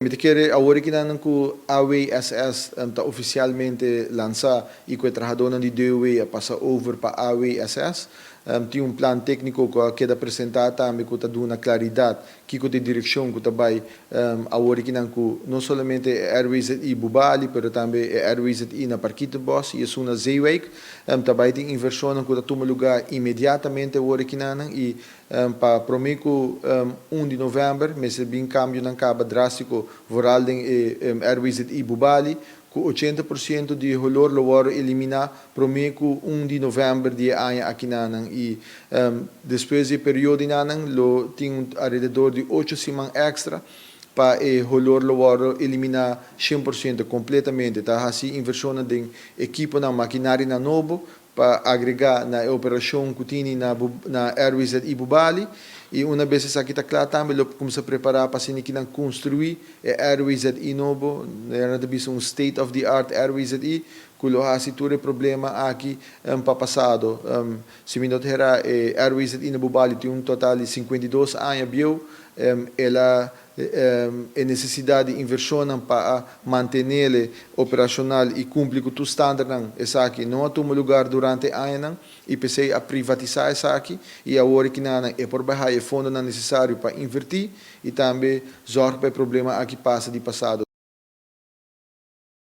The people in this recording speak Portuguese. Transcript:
Me quer agora que não que a AWSS está oficialmente lançar e que o trabalhador de DOE a passar over para a AWSS. Tem plano técnico que queda apresentar também que está dando claridade que a direção que vai agora que não somente Airways e Bubali, mas também Airways e na Parquita Boss e isso na Zeewijk. Também tem inversão que está toma lugar imediatamente agora que não e para prometo 1 de novembro, mas bem cambio não acaba drástico vooral em Airways e Bubali, com 80% de valor lo war eliminar promeco 1 de novembro de ano aqui nanan e depois do período nanan lo tem alrededor de 8 semanas extra para o valor lo war eliminar 100% completamente, tá assim inversão de equipo na maquinária na novo para agregar na operação que tem na Airways e Bubali. E uma vez isso aqui está claro, também começa a preparar para que não construir Airways e novo, era um state of the art Airways e que lo há tudo problema aqui para passado. Se me notar Airways e na Bubali tem total de 52 anos bio, ela é necessidade de inversão para manter-lo operacional e cumprir com os estándares. Essa aqui não há um lugar durante anos e pensei a privatizar essa aqui e agora que não é por baixo o fundo necessário para invertir e também zorga para o problema aqui passa de passado.